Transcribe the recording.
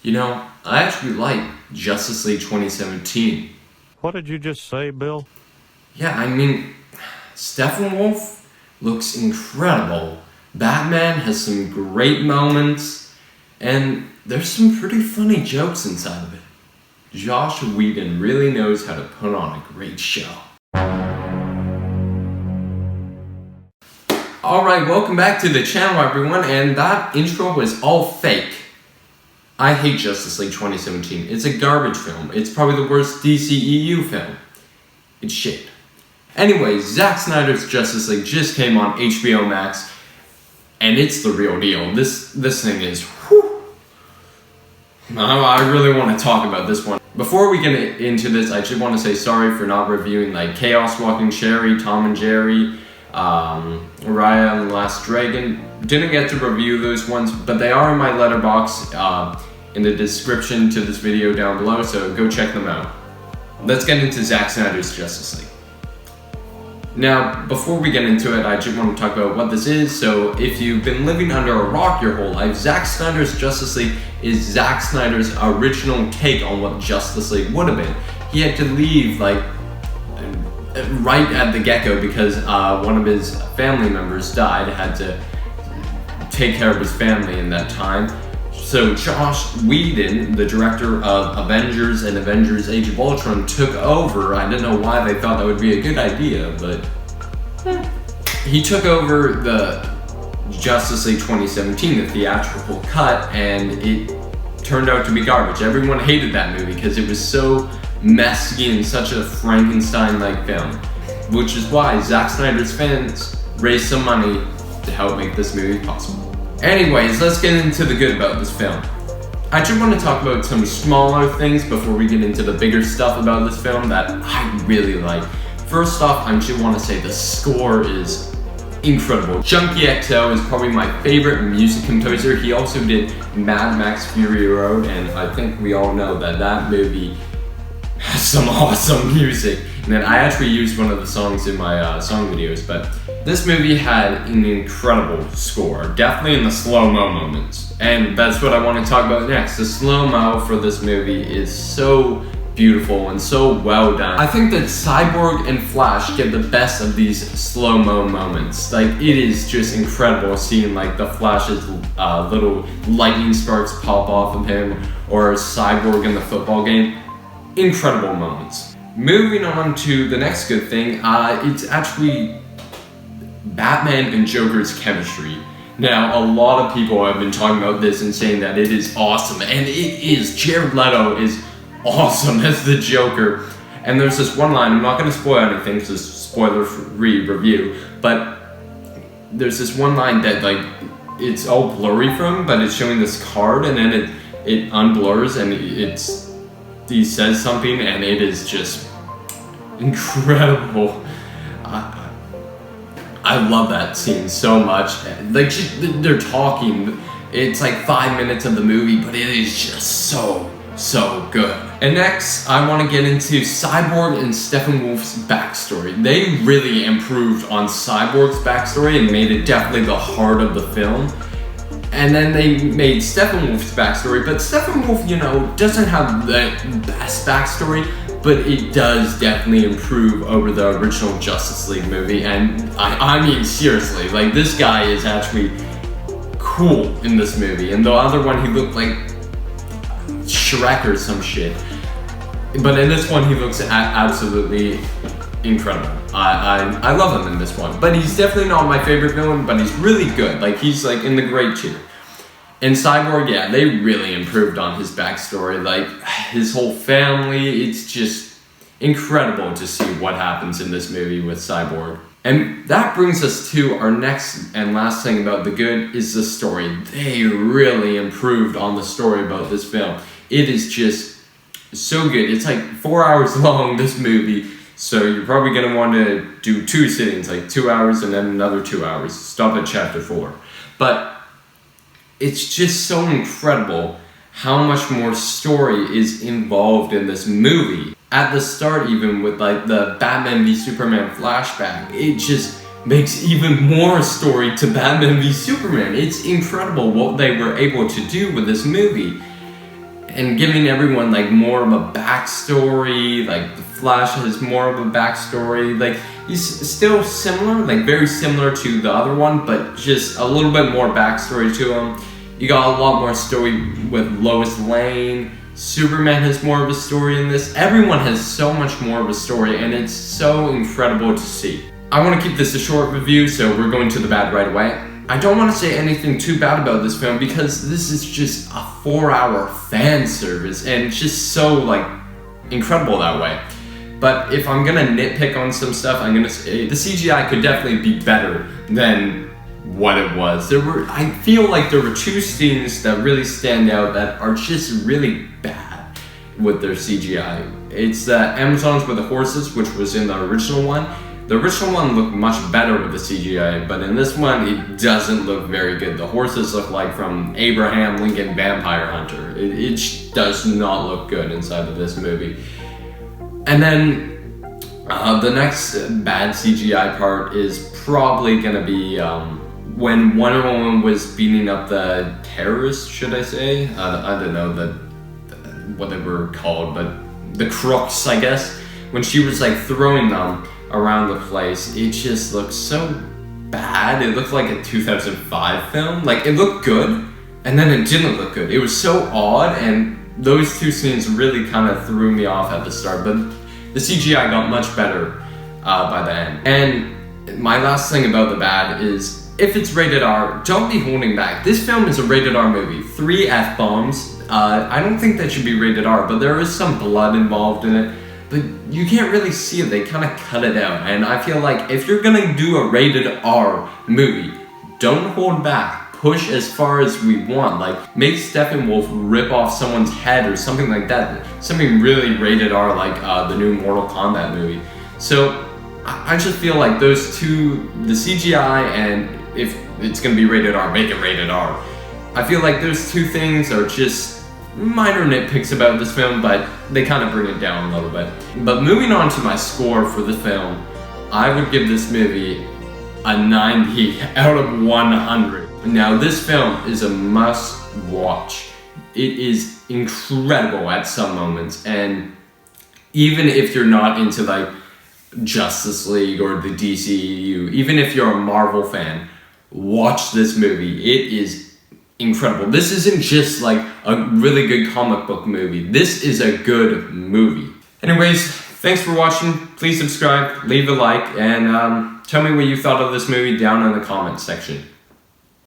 You know, I actually like Justice League 2017. What did you just say, Bill? Yeah, I mean, Steppenwolf looks incredible. Batman has some great moments, and there's some pretty funny jokes inside of it. Joss Whedon really knows how to put on a great show. Alright, welcome back to the channel, everyone, and that intro was all fake. I hate Justice League 2017. It's a garbage film. It's probably the worst DCEU film. It's shit. Anyways, Zach Snyders Justice League just came on HBO Max, and it's the real deal. This thing is, whew. I really want to talk about this one. Before we get into this, I just want to say sorry for not reviewing like Chaos Walking Cherry, Tom and Jerry, Raya and the Last Dragon. Didn't get to review those ones, but they are in my letterbox in the description to this video down below, so go check them out. Let's get into Zack Snyder's Justice League. Now, before we get into it, I just want to talk about what this is. So, if you've been living under a rock your whole life, Zack Snyder's Justice League is Zack Snyder's original take on what Justice League would have been. He had to leave, like, right at the get-go because one of his family members died, had to take care of his family in that time. So Joss Whedon, the director of Avengers and Avengers Age of Ultron, took over. I don't know why they thought that would be a good idea, but he took over the Justice League 2017, the theatrical cut, and it turned out to be garbage. Everyone hated that movie because it was so messy and such a Frankenstein-like film, which is why Zack Snyder's fans raised some money to help make this movie possible. Anyways, let's get into the good about this film. I just want to talk about some smaller things before we get into the bigger stuff about this film that I really like. First off, I just want to say the score is incredible. Junkie XL is probably my favorite music composer. He also did Mad Max Fury Road, and I think we all know that that movie has some awesome music. And then I actually used one of the songs in my song videos, but this movie had an incredible score, definitely in the slow-mo moments. And that's what I want to talk about next. The slow-mo for this movie is so beautiful and so well done. I think that Cyborg and Flash get the best of these slow-mo moments. Like, it is just incredible seeing like the Flash's little lightning sparks pop off of him, or Cyborg in the football game. Incredible moments. Moving on to the next good thing, it's actually Batman and Joker's chemistry. Now, a lot of people have been talking about this and saying that it is awesome, and it is. Jared Leto is awesome as the Joker. And there's this one line, I'm not going to spoil anything because it's a spoiler-free review, but there's this one line that like it's all blurry from, but it's showing this card, and then it unblurs, and he says something, and it is just incredible. I love that scene so much. Like, they're talking. It's like 5 minutes of the movie, but it is just so good. And next, I want to get into Cyborg and Steppenwolf's backstory. They really improved on Cyborg's backstory and made it definitely the heart of the film. And then they made Steppenwolf's backstory, but Steppenwolf, you know, doesn't have the best backstory, but it does definitely improve over the original Justice League movie. And I mean, seriously, like, this guy is actually cool in this movie. And the other one, he looked like Shrek or some shit. But in this one, he looks absolutely incredible. I love him in this one, but he's definitely not my favorite villain, but he's really good. Like, he's like in the great tier. And Cyborg, yeah, they really improved on his backstory, like his whole family. It's just incredible to see what happens in this movie with Cyborg. And that brings us to our next and last thing about the good is the story. They really improved on the story about this film. It is just so good. It's like 4 hours long, this movie. So you're probably going to want to do 2 sittings, like 2 hours and then another 2 hours. Stop at chapter 4. But it's just so incredible how much more story is involved in this movie. At the start, even with like the Batman v Superman flashback, it just makes even more story to Batman v Superman. It's incredible what they were able to do with this movie. and giving everyone like more of a backstory. Like the Flash has more of a backstory. Like he's still similar, like very similar to the other one, but just a little bit more backstory to him. You got a lot more story with Lois Lane. Superman has more of a story in this. Everyone has so much more of a story, and it's so incredible to see. I want to keep this a short review, so we're going to the bad right away. I don't want to say anything too bad about this film because this is just a 4-hour fan service, and it's just so like incredible that way. But if I'm gonna nitpick on some stuff, I'm gonna say the CGI could definitely be better than what it was. I feel like there were two scenes that really stand out that are just really bad with their CGI. It's the Amazons with the horses, which was in the original one. The original one looked much better with the CGI, but in this one, it doesn't look very good. The horses look like from Abraham Lincoln Vampire Hunter. It does not look good inside of this movie. And then the next bad CGI part is probably gonna be when Wonder Woman was beating up the terrorists, should I say? I don't know what they were called, but the crooks, I guess. When she was like throwing them around the place, it just looked so bad. It looked like a 2005 film. Like it looked good, and then it didn't look good. It was so odd, and those two scenes really kind of threw me off at the start, but the CGI got much better by the end. And my last thing about the bad is, if it's rated R, don't be holding back. This film is a rated R movie. 3 F-bombs. I don't think that should be rated R, but there is some blood involved in it. But you can't really see it. They kind of cut it out. And I feel like if you're gonna do a rated R movie, don't hold back. Push as far as we want. Like, make Steppenwolf rip off someone's head or something like that. Something really rated R, like the new Mortal Kombat movie. So I just feel like those two, the CGI and if it's gonna be rated R, make it rated R. I feel like those two things are just minor nitpicks about this film, but they kind of bring it down a little bit. But moving on to my score for the film, I would give this movie a 90 out of 100. Now this film is a must watch. It is incredible at some moments, and even if you're not into like Justice League or the DCEU, even if you're a Marvel fan, watch this movie. It is incredible. This isn't just like a really good comic book movie. This is a good movie. Anyways, thanks for watching. Please subscribe, leave a like, and tell me what you thought of this movie down in the comments section.